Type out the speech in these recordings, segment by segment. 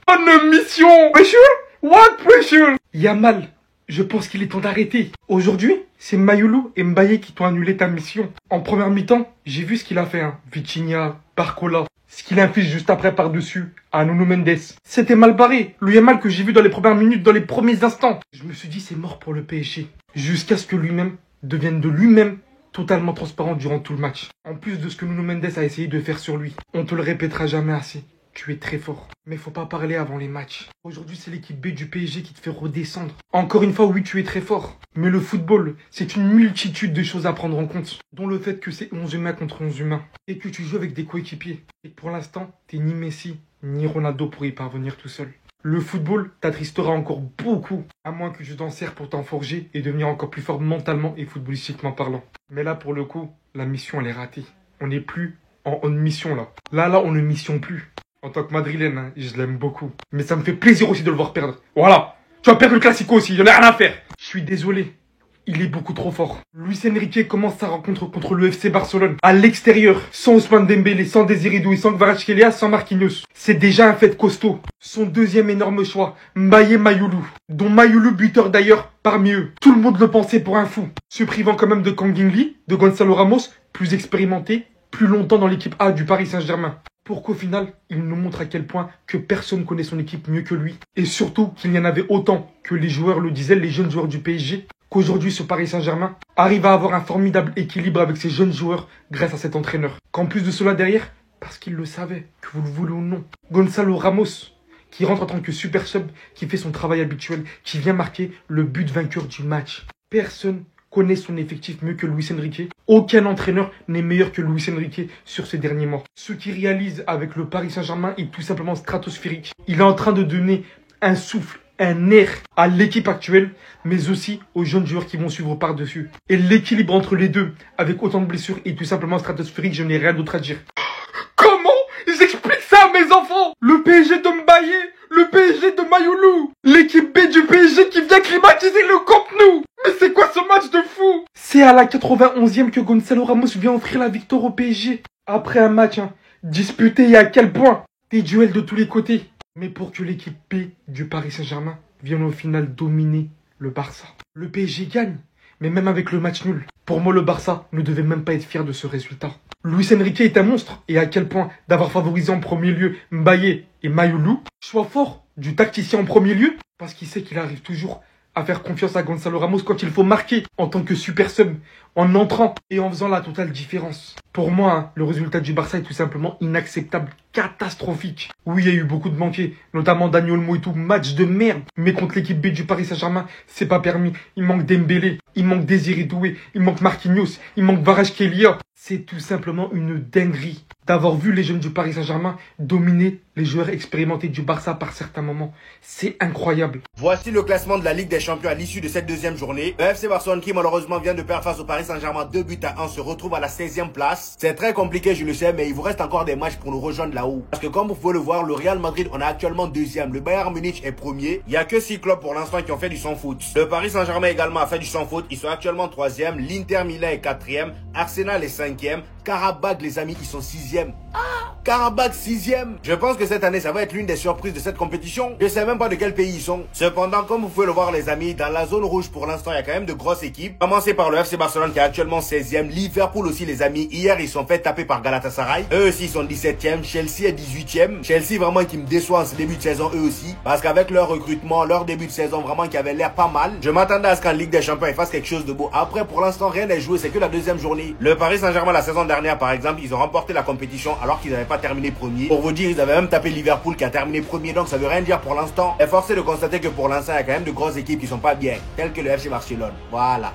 Bonne mission. Pressure? What pressure? Yamal, je pense qu'il est temps d'arrêter. Aujourd'hui, c'est Mayulu et Mbaye qui t'ont annulé ta mission. En première mi-temps, j'ai vu ce qu'il a fait, hein. Vitinha, Barcola. Ce qu'il inflige juste après par-dessus à Nuno Mendes. C'était mal barré. Le Yamal que j'ai vu dans les premières minutes, dans les premiers instants. Je me suis dit, c'est mort pour le PSG. Jusqu'à ce que lui-même devienne de lui-même totalement transparent durant tout le match. En plus de ce que Nuno Mendes a essayé de faire sur lui. On te le répétera jamais assez. Tu es très fort. Mais faut pas parler avant les matchs. Aujourd'hui, c'est l'équipe B du PSG qui te fait redescendre. Encore une fois, oui, tu es très fort. Mais le football, c'est une multitude de choses à prendre en compte. Dont le fait que c'est 11 humains contre 11 humains. Et que tu joues avec des coéquipiers. Et que pour l'instant, t'es ni Messi, ni Ronaldo pour y parvenir tout seul. Le football t'attristera encore beaucoup. À moins que tu t'en sers pour t'en forger et devenir encore plus fort mentalement et footballistiquement parlant. Mais là, pour le coup, la mission, elle est ratée. On n'est plus en mission là. Là, on ne mission plus. En tant que Madrilène, hein, je l'aime beaucoup. Mais ça me fait plaisir aussi de le voir perdre. Voilà. Tu vas perdre le Classico aussi, il n'y en a rien à faire. Je suis désolé. Il est beaucoup trop fort. Luis Enrique commence sa rencontre contre le FC Barcelone. À l'extérieur, sans Ousmane Dembélé, sans Désiré Doué, sans Kvaratskhelia, sans Marquinhos. C'est déjà un fait costaud. Son deuxième énorme choix, Mbaye Mayulu. Dont Mayulu buteur d'ailleurs parmi eux. Tout le monde le pensait pour un fou. Se privant quand même de Kang Lee, de Gonzalo Ramos, plus expérimenté, plus longtemps dans l'équipe A du Paris Saint-Germain. Pour qu'au final, il nous montre à quel point que personne connaît son équipe mieux que lui. Et surtout qu'il y en avait autant que les joueurs le disaient, les jeunes joueurs du PSG, qu'aujourd'hui ce Paris Saint-Germain arrive à avoir un formidable équilibre avec ses jeunes joueurs grâce à cet entraîneur. Qu'en plus de cela derrière, parce qu'il le savait, que vous le voulez ou non, Gonzalo Ramos, qui rentre en tant que super sub, qui fait son travail habituel, qui vient marquer le but vainqueur du match. Personne connaît son effectif mieux que Luis Enrique. Aucun entraîneur n'est meilleur que Luis Enrique sur ces derniers mois. Ce qu'il réalise avec le Paris Saint-Germain est tout simplement stratosphérique. Il est en train de donner un souffle, un air à l'équipe actuelle, mais aussi aux jeunes joueurs qui vont suivre par-dessus. Et l'équilibre entre les deux, avec autant de blessures, est tout simplement stratosphérique, je n'ai rien d'autre à dire. Comment j'explique ça à mes enfants? Le PSG de Mbaye, le PSG de Mayulu, l'équipe B du PSG qui vient climatiser le Camp Nou. Mais c'est quoi ce match de fou? C'est à la 91e que Gonzalo Ramos vient offrir la victoire au PSG. Après un match disputé et à quel point? Des duels de tous les côtés. Mais pour que l'équipe B du Paris Saint-Germain vienne au final dominer le Barça. Le PSG gagne, mais même avec le match nul. Pour moi, le Barça ne devait même pas être fier de ce résultat. Luis Enrique est un monstre. Et à quel point d'avoir favorisé en premier lieu Mbaye et Mayulu. Choix fort du tacticien en premier lieu, parce qu'il sait qu'il arrive toujours à faire confiance à Gonzalo Ramos quand il faut marquer en tant que super sub, en entrant et en faisant la totale différence. Pour moi, le résultat du Barça est tout simplement inacceptable, catastrophique. Oui, il y a eu beaucoup de manqués, notamment Dani Olmo et tout, match de merde. Mais contre l'équipe B du Paris Saint-Germain, c'est pas permis. Il manque Dembélé, il manque Désiré Doué, il manque Marquinhos, il manque Kvaratskhelia. C'est tout simplement une dinguerie d'avoir vu les jeunes du Paris Saint-Germain dominer les joueurs expérimentés du Barça par certains moments. C'est incroyable. Voici le classement de la Ligue des Champions à l'issue de cette deuxième journée. Le FC Barcelone, qui malheureusement vient de perdre face au Paris Saint-Germain 2-1, se retrouve à la 16e place. C'est très compliqué, je le sais, mais il vous reste encore des matchs pour nous rejoindre là-haut. Parce que comme vous pouvez le voir, le Real Madrid, on est actuellement deuxième. Le Bayern Munich est premier. Il n'y a que 6 clubs pour l'instant qui ont fait du sans foot. Le Paris Saint-Germain également a fait du sans foot. Ils sont actuellement 3e. L'Inter Milan est 4e. Arsenal est 5e. Karabakh, les amis, ils sont 6e. Karabakh 6e. Je pense que cette année, ça va être l'une des surprises de cette compétition. Je sais même pas de quel pays ils sont. Cependant, comme vous pouvez le voir, les amis, dans la zone rouge, pour l'instant, il y a quand même de grosses équipes. Commencez par le FC Barcelone qui est actuellement 16e. Liverpool aussi, les amis. Hier, ils sont fait taper par Galatasaray. Eux aussi, ils sont 17e. Chelsea est 18e. Chelsea, vraiment, qui me déçoit en ce début de saison, eux aussi. Parce qu'avec leur recrutement, leur début de saison, vraiment, qui avait l'air pas mal. Je m'attendais à ce qu'en Ligue des Champions, ils fassent quelque chose de beau. Après, pour l'instant, rien n'est joué. C'est que la deuxième journée. Le Paris Saint-Germain, la saison dernière, par exemple, ils ont remporté la compétition alors qu'ils n'avaient pas terminé premier. Pour vous dire, ils avaient même tapé Liverpool qui a terminé premier, donc ça veut rien dire pour l'instant. Et forcé de constater que pour l'instant, il y a quand même de grosses équipes qui sont pas bien, telles que le FC Barcelone. Voilà.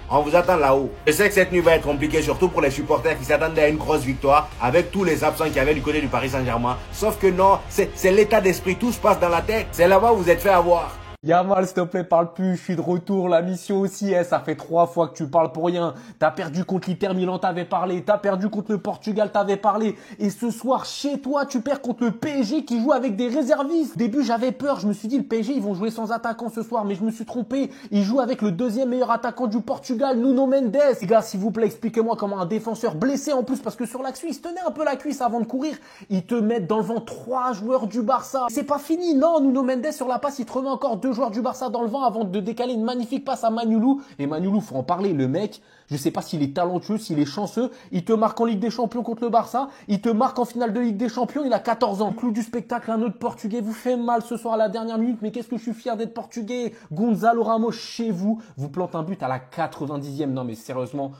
On vous attend là-haut. Je sais que cette nuit va être compliquée, surtout pour les supporters qui s'attendaient à une grosse victoire, avec tous les absents qu'il y avait du côté du Paris Saint-Germain. Sauf que non, c'est l'état d'esprit, tout se passe dans la tête. C'est là-bas où vous êtes fait avoir. Yamal, s'il te plaît, parle plus, je suis de retour, la mission aussi, ça fait 3 fois que tu parles pour rien. T'as perdu contre l'Inter Milan, t'avais parlé, t'as perdu contre le Portugal, t'avais parlé. Et ce soir, chez toi, tu perds contre le PSG qui joue avec des réservistes. Au début, j'avais peur, je me suis dit, le PSG, ils vont jouer sans attaquant ce soir, mais je me suis trompé. Ils jouent avec le deuxième meilleur attaquant du Portugal, Nuno Mendes. Les gars, s'il vous plaît, expliquez-moi comment un défenseur blessé en plus, parce que sur l'axe, il se tenait un peu la cuisse avant de courir. Ils te mettent dans le vent 3 joueurs du Barça. C'est pas fini, non, Nuno Mendes sur la passe, il te remet encore 2 joueurs du Barça dans le vent avant de décaler une magnifique passe à Maniolou. Et Maniolou, faut en parler, le mec, je sais pas s'il est talentueux, s'il est chanceux, il te marque en Ligue des Champions contre le Barça, il te marque en finale de Ligue des Champions, il a 14 ans. Clou du spectacle, un autre Portugais vous fait mal ce soir à la dernière minute, mais qu'est-ce que je suis fier d'être Portugais. Gonzalo Ramos, chez vous plante un but à la 90e. Non mais sérieusement,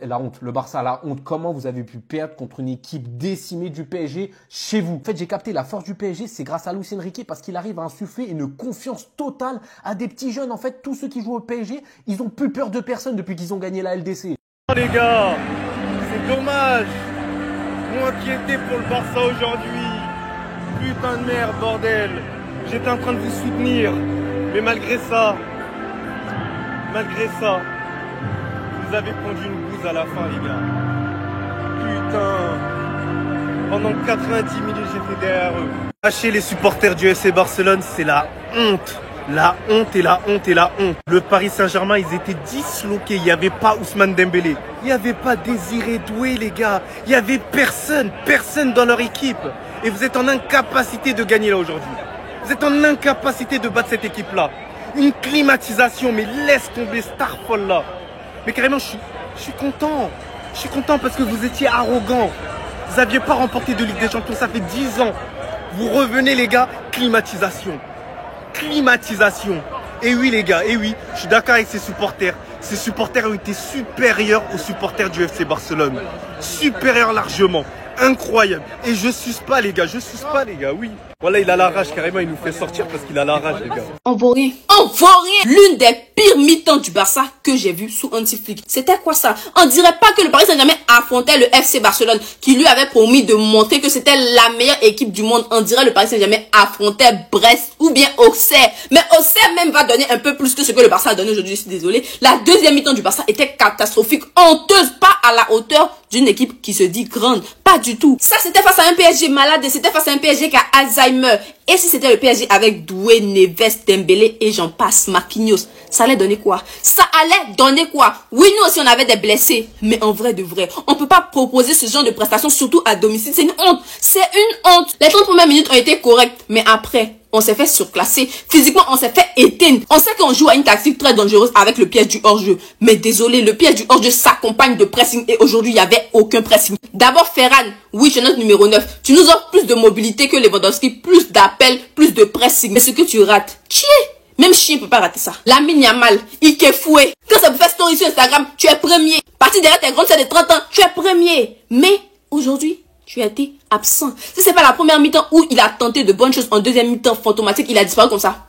la honte, le Barça, la honte. Comment vous avez pu perdre contre une équipe décimée du PSG chez vous? En fait, j'ai capté la force du PSG, c'est grâce à Luis Enrique parce qu'il arrive à insuffler une confiance totale à des petits jeunes. En fait, tous ceux qui jouent au PSG, ils ont plus peur de personne depuis qu'ils ont gagné la LDC. Oh les gars, c'est dommage. Moi qui étais pour le Barça aujourd'hui. Putain de merde, bordel. J'étais en train de vous soutenir. Mais malgré ça, vous avez pondu une bouse à la fin, les gars. Putain. Pendant 90 minutes, j'étais derrière eux. Lâcher les supporters du FC Barcelone, c'est la honte. La honte et la honte et la honte. Le Paris Saint-Germain, ils étaient disloqués. Il n'y avait pas Ousmane Dembélé. Il n'y avait pas Désiré Doué, les gars. Il n'y avait personne dans leur équipe. Et vous êtes en incapacité de gagner là aujourd'hui. Vous êtes en incapacité de battre cette équipe-là. Une climatisation, mais laisse tomber Starfall là. Mais carrément, je suis content. Je suis content parce que vous étiez arrogants. Vous n'aviez pas remporté de Ligue des Champions, ça fait 10 ans. Vous revenez les gars, climatisation. Climatisation. Et oui les gars, et oui, je suis d'accord avec ces supporters. Ces supporters ont été supérieurs aux supporters du FC Barcelone. Supérieurs largement. Incroyable. Et je suce pas les gars, oui. Voilà, il a la rage carrément, il nous fait sortir parce qu'il a la rage les gars. On vaut rien. L'une des pires mi-temps du Barça que j'ai vu sous Hansi Flick. C'était quoi ça? On dirait pas que le Paris Saint-Germain affrontait le FC Barcelone qui lui avait promis de montrer que c'était la meilleure équipe du monde. On dirait le Paris Saint-Germain affrontait Brest ou bien Auxerre. Mais Auxerre même va donner un peu plus que ce que le Barça a donné aujourd'hui, je suis désolé. La deuxième mi-temps du Barça était catastrophique, honteuse, pas à la hauteur d'une équipe qui se dit grande. Pas du tout. Ça, c'était face à un PSG malade et c'était face à un PSG qui a Alzheimer. Et si c'était le PSG avec Doué, Neves, Dembélé et j'en passe, Marquinhos, ça allait donner quoi? Ça allait donner quoi? Oui, nous aussi on avait des blessés, mais en vrai de vrai, on peut pas proposer ce genre de prestations, surtout à domicile. C'est une honte. C'est une honte. Les 30 premières minutes ont été correctes, mais après, on s'est fait surclasser. Physiquement, on s'est fait éteindre. On sait qu'on joue à une tactique très dangereuse avec le piège du hors-jeu. Mais désolé, le piège du hors-jeu s'accompagne de pressing et aujourd'hui, il n'y avait aucun pressing. D'abord, Ferran, oui, c'est notre numéro 9. Tu nous offres plus de mobilité que Lewandowski, plus d'appels, plus de pressing. Mais ce que tu rates, même chien peut pas rater ça. Lamine Yamal, il est foué. Quand ça vous fait story sur Instagram, tu es premier. Parti derrière tes grandes sœurs de 30 ans, tu es premier. Mais aujourd'hui, tu as été absent. Si c'est pas la première mi-temps où il a tenté de bonnes choses, en deuxième mi-temps fantomatique, il a disparu comme ça.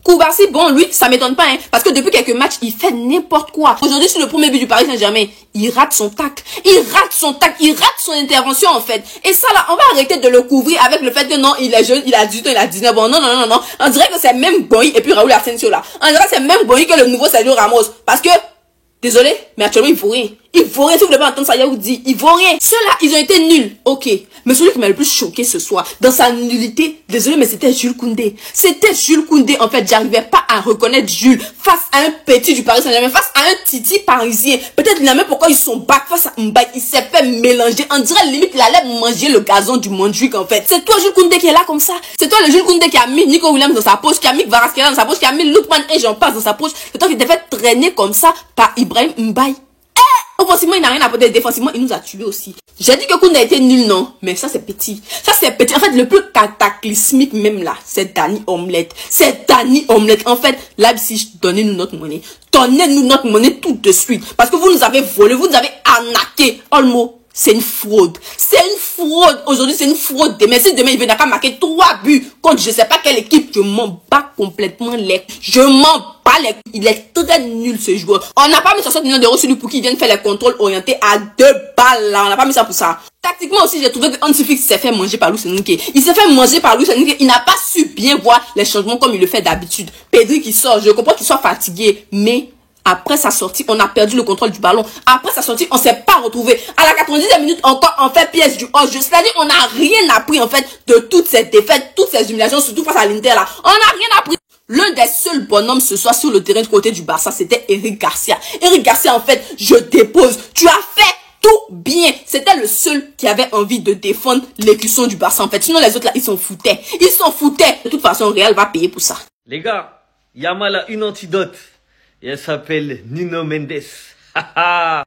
Koubarsi, bon, lui, ça m'étonne pas, hein, parce que depuis quelques matchs, il fait n'importe quoi. Aujourd'hui, sur le premier but du Paris Saint-Germain, il rate son tacle. Il rate son intervention, en fait. Et ça, là, on va arrêter de le couvrir avec le fait que non, il est jeune, il a 18 ans, il a 19 ans. Non. On dirait que c'est même Boy et puis Raoul Asensio, là. On dirait que c'est même Boy que le nouveau Sergio Ramos. Parce que, désolé, mais actuellement, il faut rien. Il vaut rien, si vous voulez pas entendre ça, vous dit, il vaut rien. Ceux-là, ils ont été nuls, ok. Mais celui qui m'a le plus choqué ce soir, dans sa nullité, désolé, mais c'était Jules Koundé. C'était Jules Koundé, en fait, j'arrivais pas à reconnaître Jules face à un petit du Paris Saint-Germain, face à un Titi parisien. Peut-être il n'a même pourquoi ils sont back face à Mbaye, il s'est fait mélanger. On dirait limite qu'il allait manger le gazon du Montjuic, en fait. C'est toi, Jules Koundé, qui est là comme ça. C'est toi, le Jules Koundé qui a mis Nico Williams dans sa poche, qui a mis Kvaratskhelia dans sa poche, qui a mis Lookman et j'en passe dans sa poche. C'est toi qui t'es fait traîner comme ça par Ibrahim Mbaye. Offensivement, il n'a rien à apporter. Défensivement, il nous a tués aussi. J'ai dit que Koundé a été nul, non? Mais ça, c'est petit. Ça, c'est petit. En fait, le plus cataclysmique même là, c'est Dani Omelette. C'est Dani Omelette. En fait, Leipzig, donnez-nous notre monnaie. Donnez-nous notre monnaie tout de suite. Parce que vous nous avez volé, vous nous avez arnaqué. Olmo, c'est une fraude. C'est une fraude. Aujourd'hui, c'est une fraude. Demain, si demain, il n'a qu'à marquer 3 buts contre je sais pas quelle équipe, je m'en bats complètement les. Je m'en bats les. Il est très nul, ce joueur. On n'a pas mis 60 millions d'euros sur lui pour qu'il vienne faire les contrôles orientés à 2 balles, là. On n'a pas mis ça pour ça. Tactiquement aussi, j'ai trouvé que Hansi Flick s'est fait manger par Luis Enrique. Il s'est fait manger par Luis Enrique. Il n'a pas su bien voir les changements comme il le fait d'habitude. Pedri qui sort, je comprends qu'il soit fatigué, mais après sa sortie, on a perdu le contrôle du ballon. Après sa sortie, on s'est pas retrouvé. À la 90e minute, encore, on fait pièce du hors-jeu. C'est-à-dire, on n'a rien appris, en fait, de toutes ces défaites, toutes ces humiliations, surtout face à l'Inter, là. On n'a rien appris. L'un des seuls bonhommes ce soir sur le terrain du côté du Barça, c'était Eric Garcia. Eric Garcia, en fait, je dépose. Tu as fait tout bien. C'était le seul qui avait envie de défendre l'écusson du Barça, en fait. Sinon, les autres, là, ils s'en foutaient. Ils s'en foutaient. De toute façon, Real va payer pour ça. Les gars, Yamal a une antidote. Et elle s'appelle Nuno Mendes.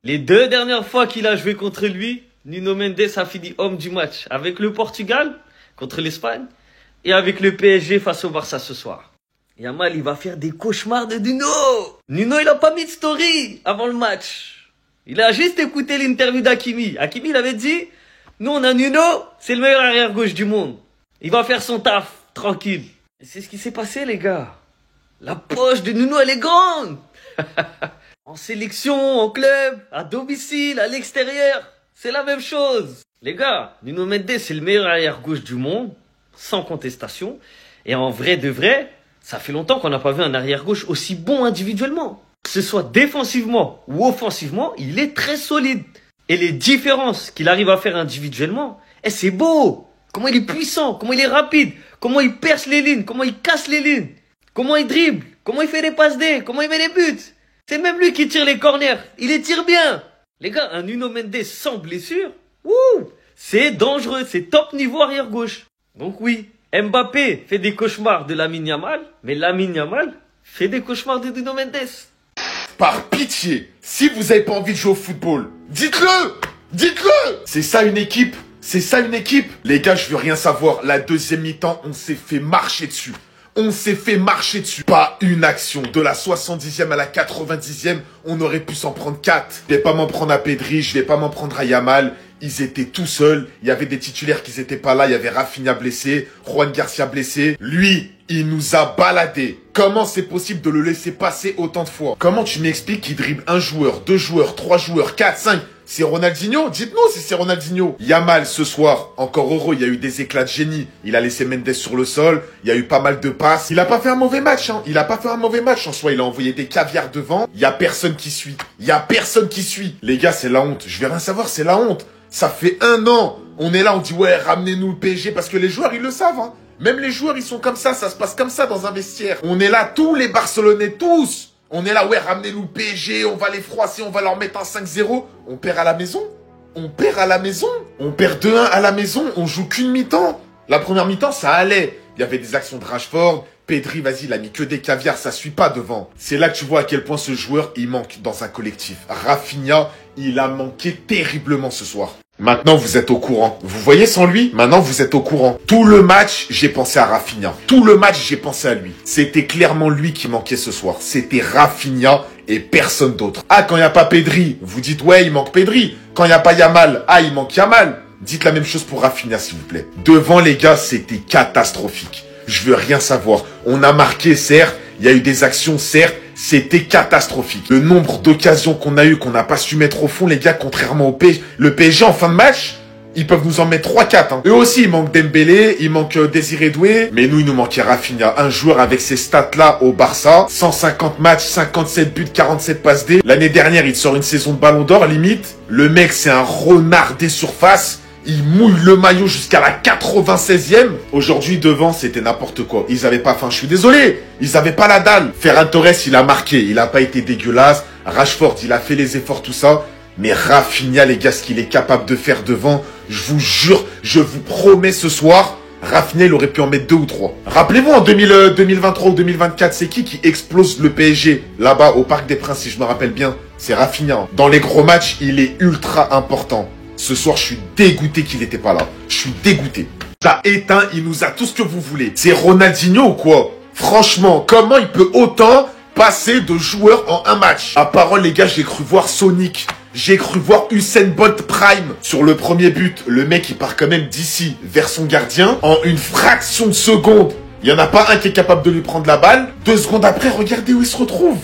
Les 2 dernières fois qu'il a joué contre lui, Nuno Mendes a fini homme du match. Avec le Portugal, contre l'Espagne, et avec le PSG face au Barça ce soir. Yamal, il va faire des cauchemars de Nuno. Nuno, il a pas mis de story avant le match. Il a juste écouté l'interview d'Hakimi. Hakimi, il avait dit, nous on a Nuno, c'est le meilleur arrière-gauche du monde. Il va faire son taf, tranquille. Et c'est ce qui s'est passé, les gars. La poche de Nuno, elle est grande. En sélection, en club, à domicile, à l'extérieur, c'est la même chose. Les gars, Nuno Mendes, c'est le meilleur arrière-gauche du monde, sans contestation. Et en vrai de vrai, ça fait longtemps qu'on n'a pas vu un arrière-gauche aussi bon individuellement. Que ce soit défensivement ou offensivement, il est très solide. Et les différences qu'il arrive à faire individuellement, c'est beau. Comment il est puissant, comment il est rapide, comment il perce les lignes, comment il casse les lignes. Comment il dribble, comment il fait des passes D, comment il met des buts. C'est même lui qui tire les corners, il les tire bien. Les gars, un Nuno Mendes sans blessure, c'est dangereux, c'est top niveau arrière gauche. Donc oui, Mbappé fait des cauchemars de Lamine Yamal, mais Lamine Yamal fait des cauchemars de Nuno Mendes. Par pitié, si vous avez pas envie de jouer au football, dites-le. Dites-le. C'est ça une équipe. C'est ça une équipe. Les gars, je veux rien savoir. La deuxième mi-temps, on s'est fait marcher dessus. On s'est fait marcher dessus. Pas une action. De la 70e à la 90e, on aurait pu s'en prendre 4. Je vais pas m'en prendre à Pedri, je vais pas m'en prendre à Yamal. Ils étaient tout seuls. Il y avait des titulaires qui n'étaient pas là. Il y avait Rafinha blessé, Juan Garcia blessé. Lui, il nous a baladé. Comment c'est possible de le laisser passer autant de fois? Comment tu m'expliques qu'il dribble un joueur, 2 joueurs, 3 joueurs, 4, 5? C'est Ronaldinho? Dites-nous si c'est Ronaldinho. Yamal, ce soir, encore heureux, il y a eu des éclats de génie. Il a laissé Mendes sur le sol. Il y a eu pas mal de passes. Il a pas fait un mauvais match, hein. Il a pas fait un mauvais match. En soi, il a envoyé des caviars devant. Il y a personne qui suit. Il y a personne qui suit. Les gars, c'est la honte. Je vais rien savoir, c'est la honte. Ça fait 1 an. On est là, on dit, ouais, ramenez-nous le PSG. Parce que les joueurs, ils le savent, hein. Même les joueurs, ils sont comme ça se passe comme ça dans un vestiaire. On est là, tous les Barcelonais, tous. On est là, ouais, ramenez-nous le PSG, on va les froisser, on va leur mettre un 5-0. On perd à la maison. On perd à la maison. On perd 2-1 à la maison. On joue qu'une mi-temps. La première mi-temps, ça allait. Il y avait des actions de Rashford. Pedri, vas-y, il a mis que des caviars, ça suit pas devant. C'est là que tu vois à quel point ce joueur, il manque dans un collectif. Rafinha, il a manqué terriblement ce soir. Maintenant, vous êtes au courant. Vous voyez sans lui, maintenant vous êtes au courant. Tout le match, j'ai pensé à Rafinha. Tout le match, j'ai pensé à lui. C'était clairement lui qui manquait ce soir. C'était Rafinha et personne d'autre. Ah, quand il n'y a pas Pedri, vous dites ouais, il manque Pedri. Quand il n'y a pas Yamal, ah, il manque Yamal. Dites la même chose pour Rafinha, s'il vous plaît. Devant, les gars, c'était catastrophique. Je veux rien savoir. On a marqué, certes. Il y a eu des actions, certes. C'était catastrophique. Le nombre d'occasions qu'on a eu, qu'on n'a pas su mettre au fond, les gars, contrairement au PSG. Le PSG, en fin de match, ils peuvent nous en mettre 3-4. Hein. Eux aussi, il manque Dembélé, il manque Désiré Doué. Mais nous, il nous manquait Rafinha. Un joueur avec ces stats-là au Barça. 150 matchs, 57 buts, 47 passes D. L'année dernière, il sort une saison de Ballon d'Or, limite. Le mec, c'est un renard des surfaces. Il mouille le maillot jusqu'à la 96e. Aujourd'hui, devant, c'était n'importe quoi. Ils avaient pas faim. Je suis désolé. Ils avaient pas la dalle. Ferran Torres, il a marqué. Il a pas été dégueulasse. Rashford, il a fait les efforts, tout ça. Mais Rafinha, les gars, ce qu'il est capable de faire devant, je vous jure, je vous promets ce soir, Rafinha, il aurait pu en mettre 2 ou 3. Rappelez-vous, en 2023 ou 2024, c'est qui explose le PSG là-bas au Parc des Princes, si je me rappelle bien? C'est Rafinha. Dans les gros matchs, il est ultra important. Ce soir, je suis dégoûté qu'il n'était pas là. Je suis dégoûté. Ça éteint, il nous a tout ce que vous voulez. C'est Ronaldinho ou quoi? Franchement, comment il peut autant passer de joueurs en un match? À parole, les gars, j'ai cru voir Sonic. J'ai cru voir Usain Bolt Prime sur le premier but. Le mec, il part quand même d'ici vers son gardien en une fraction de seconde. Il n'y en a pas un qui est capable de lui prendre la balle. 2 secondes après, regardez où il se retrouve.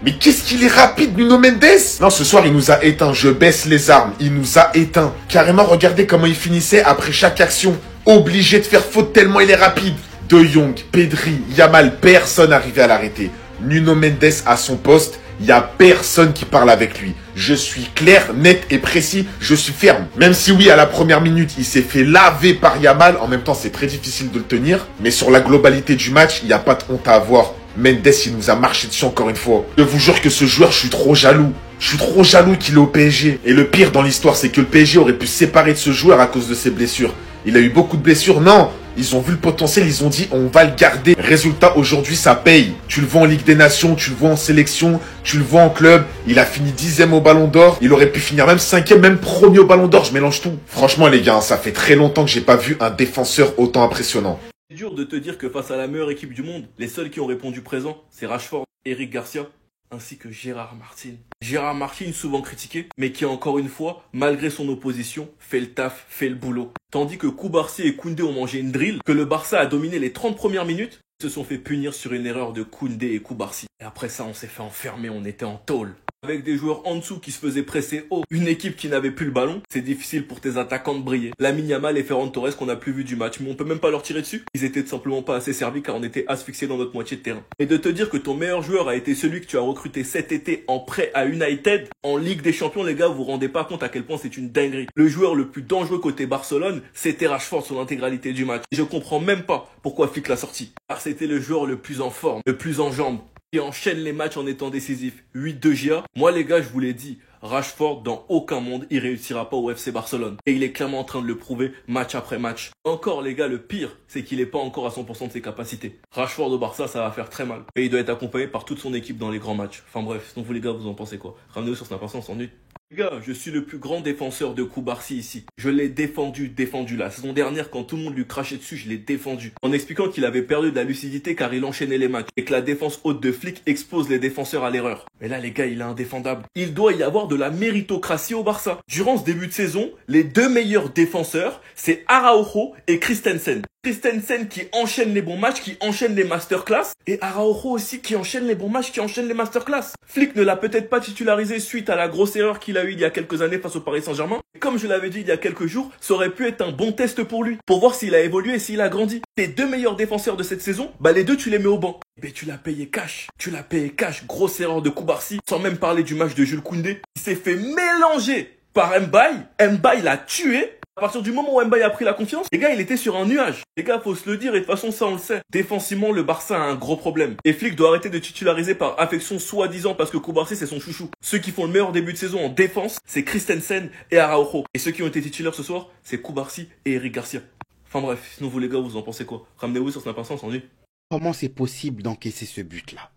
Mais qu'est-ce qu'il est rapide, Nuno Mendes. Non, ce soir, il nous a éteints. Je baisse les armes. Il nous a éteints. Carrément, regardez comment il finissait après chaque action. Obligé de faire faute tellement il est rapide. De Jong, Pedri, Yamal, personne n'arrivait à l'arrêter. Nuno Mendes à son poste. Il n'y a personne qui parle avec lui. Je suis clair, net et précis, je suis ferme. Même si oui, à la première minute, il s'est fait laver par Yamal. En même temps, c'est très difficile de le tenir. Mais sur la globalité du match, il n'y a pas de honte à avoir. Mendes, il nous a marché dessus encore une fois. Je vous jure que ce joueur, je suis trop jaloux. Je suis trop jaloux qu'il est au PSG. Et le pire dans l'histoire, c'est que le PSG aurait pu se séparer de ce joueur à cause de ses blessures. Il a eu beaucoup de blessures. Non, ils ont vu le potentiel, ils ont dit on va le garder. Résultat, aujourd'hui, ça paye. Tu le vois en Ligue des Nations, tu le vois en sélection, tu le vois en club. Il a fini 10e au Ballon d'Or. Il aurait pu finir même 5e, même premier au Ballon d'Or. Je mélange tout. Franchement, les gars, ça fait très longtemps que j'ai pas vu un défenseur autant impressionnant. C'est dur de te dire que face à la meilleure équipe du monde, les seuls qui ont répondu présent, c'est Rashford, Eric Garcia, ainsi que Gérard Martin. Gérard Martin, souvent critiqué, mais qui encore une fois, malgré son opposition, fait le taf, fait le boulot. Tandis que Koubarsi et Koundé ont mangé une drill, que le Barça a dominé les 30 premières minutes, ils se sont fait punir sur une erreur de Koundé et Koubarsi. Et après ça, on s'est fait enfermer, on était en tôle. Avec des joueurs en dessous qui se faisaient presser haut, une équipe qui n'avait plus le ballon, c'est difficile pour tes attaquants de briller. Lamine Yamal et Ferran Torres qu'on n'a plus vu du match, mais on peut même pas leur tirer dessus. Ils étaient tout simplement pas assez servis car on était asphyxiés dans notre moitié de terrain. Et de te dire que ton meilleur joueur a été celui que tu as recruté cet été en prêt à United, en Ligue des Champions, les gars, vous vous rendez pas compte à quel point c'est une dinguerie. Le joueur le plus dangereux côté Barcelone, c'était Rashford sur l'intégralité du match. Et je comprends même pas pourquoi Flick l'a sorti. Car c'était le joueur le plus en forme, le plus en jambes, qui enchaîne les matchs en étant décisif. 8 de GA. Moi les gars, je vous l'ai dit, Rashford dans aucun monde il réussira pas au FC Barcelone. Et il est clairement en train de le prouver match après match. Encore les gars, le pire, c'est qu'il est pas encore à 100% de ses capacités. Rashford au Barça, ça va faire très mal. Et il doit être accompagné par toute son équipe dans les grands matchs. Enfin bref, sinon vous les gars, vous en pensez quoi? Ramenez-vous sur Snap, on s'ennuie. Les gars, je suis le plus grand défenseur de Koubarsi ici. Je l'ai défendu la saison dernière quand tout le monde lui crachait dessus, je l'ai défendu. En expliquant qu'il avait perdu de la lucidité car il enchaînait les matchs et que la défense haute de Flick expose les défenseurs à l'erreur. Mais là les gars, il est indéfendable. Il doit y avoir de la méritocratie au Barça. Durant ce début de saison, les 2 meilleurs défenseurs, c'est Araujo et Christensen. Christensen qui enchaîne les bons matchs, qui enchaîne les masterclass, et Araujo aussi qui enchaîne les bons matchs, qui enchaîne les masterclass. Flick ne l'a peut-être pas titularisé suite à la grosse erreur qu'il a eue il y a quelques années face au Paris Saint-Germain. Et comme je l'avais dit il y a quelques jours, ça aurait pu être un bon test pour lui, pour voir s'il a évolué et s'il a grandi. Tes 2 meilleurs défenseurs de cette saison, bah les 2 tu les mets au banc. Mais tu l'as payé cash. Tu l'as payé cash. Grosse erreur de Koubarsi. Sans même parler du match de Jules Koundé. Il s'est fait mélanger par Mbaye. Mbaye l'a tué. À partir du moment où Mbaye a pris la confiance, les gars, il était sur un nuage. Les gars, faut se le dire, et de toute façon, ça, on le sait. Défensivement, le Barça a un gros problème. Et Flick doit arrêter de titulariser par affection, soi-disant, parce que Koubarsi, c'est son chouchou. Ceux qui font le meilleur début de saison en défense, c'est Christensen et Araujo. Et ceux qui ont été titulaires ce soir, c'est Koubarsi et Eric Garcia. Enfin bref, sinon vous les gars, vous en pensez quoi? Ramenez-vous sur Snap, on s'ennuie. Comment c'est possible d'encaisser ce but-là?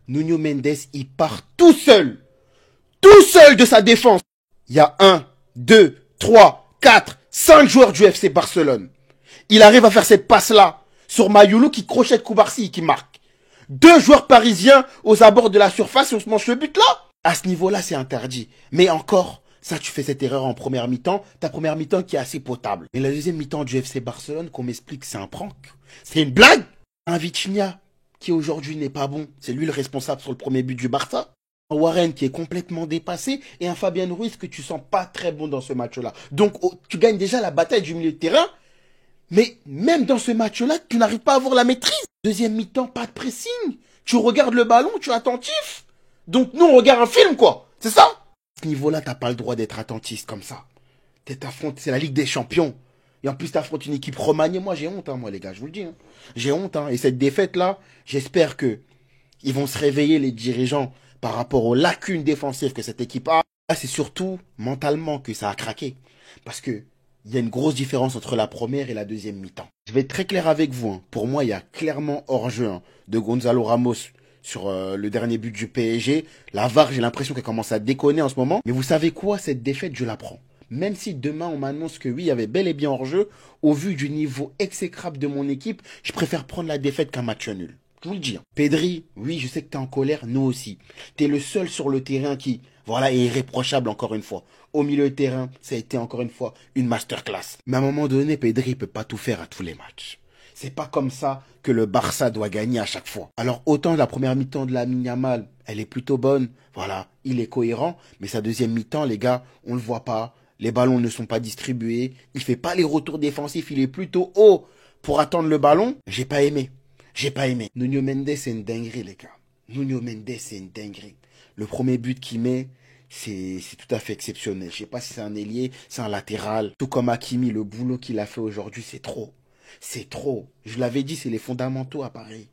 Nuno Mendes, il part tout seul de sa défense. Il y a 1, 2, 3, 4, 5 joueurs du FC Barcelone. Il arrive à faire cette passe-là sur Mayulu qui crochette Koubarsi et qui marque. 2 joueurs parisiens aux abords de la surface et on se mange le but-là. À ce niveau-là, c'est interdit. Mais encore, ça, tu fais cette erreur en première mi-temps. Ta première mi-temps qui est assez potable. Mais la deuxième mi-temps du FC Barcelone, qu'on m'explique, c'est un prank. C'est une blague. Un Vitinha qui aujourd'hui n'est pas bon. C'est lui le responsable sur le premier but du Barça. Un Warren qui est complètement dépassé et un Fabien Ruiz que tu sens pas très bon dans ce match-là. Donc, tu gagnes déjà la bataille du milieu de terrain. Mais même dans ce match-là, tu n'arrives pas à avoir la maîtrise. Deuxième mi-temps, pas de pressing. Tu regardes le ballon, tu es attentif. Donc, nous, on regarde un film, quoi. C'est ça? À ce niveau-là, t'as pas le droit d'être attentiste comme ça. C'est la Ligue des Champions. Et en plus, t'affrontes une équipe remaniée. Moi, j'ai honte, hein, moi, les gars, je vous le dis. Hein. J'ai honte, hein. Et cette défaite-là, j'espère que ils vont se réveiller, les dirigeants, par rapport aux lacunes défensives que cette équipe a. Là, c'est surtout mentalement que ça a craqué. Parce que il y a une grosse différence entre la première et la deuxième mi-temps. Je vais être très clair avec vous. Hein. Pour moi, il y a clairement hors-jeu de Gonzalo Ramos sur le dernier but du PSG. La VAR, j'ai l'impression qu'elle commence à déconner en ce moment. Mais vous savez quoi? Cette défaite, je la prends. Même si demain, on m'annonce que oui, il y avait bel et bien hors-jeu, au vu du niveau exécrable de mon équipe, je préfère prendre la défaite qu'un match nul. Je vous le dis. Pedri, oui, je sais que t'es en colère, nous aussi. T'es le seul sur le terrain qui, voilà, est irréprochable encore une fois. Au milieu de terrain, ça a été encore une fois une masterclass. Mais à un moment donné, Pedri peut pas tout faire à tous les matchs. C'est pas comme ça que le Barça doit gagner à chaque fois. Alors autant la première mi-temps de Lamine Yamal, elle est plutôt bonne. Voilà, il est cohérent. Mais sa deuxième mi-temps, les gars, on le voit pas. Les ballons ne sont pas distribués. Il fait pas les retours défensifs. Il est plutôt haut pour attendre le ballon. J'ai pas aimé. Nuno Mendes, c'est une dinguerie, les gars. Nuno Mendes, c'est une dinguerie. Le premier but qu'il met, c'est tout à fait exceptionnel. Je sais pas si c'est un ailier, c'est un latéral. Tout comme Hakimi, le boulot qu'il a fait aujourd'hui, c'est trop. C'est trop. Je l'avais dit, c'est les fondamentaux à Paris.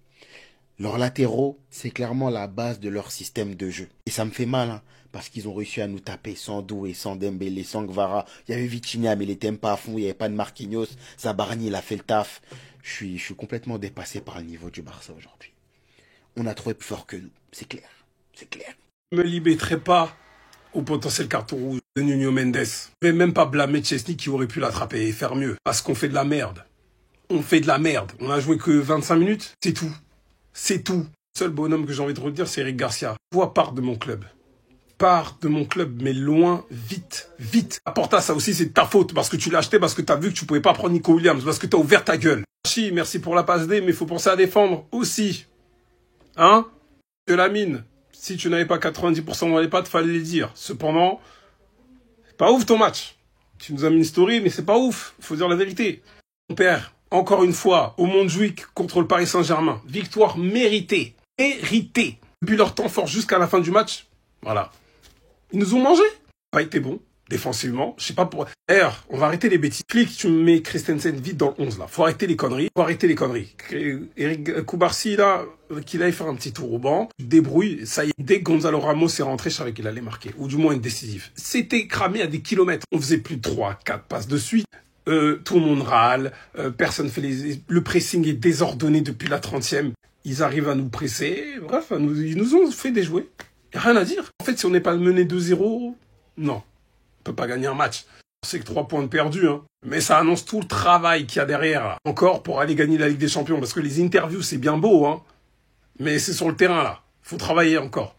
Leurs latéraux, c'est clairement la base de leur système de jeu. Et ça me fait mal, hein, parce qu'ils ont réussi à nous taper sans Doué, sans Dembélé, sans Gvara. Il y avait Vitinha, mais il était même pas à fond. Il n'y avait pas de Marquinhos. Zabarni, il a fait le taf. Je suis complètement dépassé par le niveau du Barça aujourd'hui. On a trouvé plus fort que nous. C'est clair. C'est clair. Je me limiterai pas au potentiel carton rouge de Nuno Mendes. Je vais même pas blâmer Chesney qui aurait pu l'attraper et faire mieux. Parce qu'on fait de la merde. On fait de la merde. On a joué que 25 minutes. C'est tout. C'est tout. Le seul bonhomme que j'ai envie de redire, c'est Eric Garcia. Toi, pars de mon club. Pars de mon club, mais loin, vite, vite. Porta, ça aussi, c'est de ta faute, parce que tu l'as acheté, parce que t'as vu que tu pouvais pas prendre Nico Williams, parce que t'as ouvert ta gueule. Chi, merci pour la passe D, mais faut penser à défendre aussi. Hein? De la mine. Si tu n'avais pas 90% dans les pattes, fallait le dire. Cependant, c'est pas ouf ton match. Tu nous as mis une story, mais c'est pas ouf. Faut dire la vérité. On perd. Encore une fois, au Montjuïc contre le Paris Saint-Germain. Victoire méritée. Méritée. Depuis leur temps fort jusqu'à la fin du match. Voilà. Ils nous ont mangé. Pas été bon. Défensivement. Je sais pas pour... D'ailleurs, on va arrêter les bêtises. Clique, tu me mets Christensen vite dans le 11 là. Faut arrêter les conneries. Eric Koubarsi là, qu'il aille faire un petit tour au banc. Débrouille. Ça y est. Dès que Gonzalo Ramos est rentré, je savais qu'il allait marquer. Ou du moins une décisive. C'était cramé à des kilomètres. On faisait plus de 3-4 passes de suite. Tout le monde râle, personne fait le pressing est désordonné depuis la 30e. Ils arrivent à nous presser, bref, ils nous ont fait déjouer. Y a rien à dire. En fait, si on n'est pas mené 2-0, non, on peut pas gagner un match. C'est que 3 points de perdus, hein. Mais ça annonce tout le travail qu'il y a derrière, là. Encore pour aller gagner la Ligue des Champions, parce que les interviews, c'est bien beau, hein. Mais c'est sur le terrain, là. Faut travailler encore.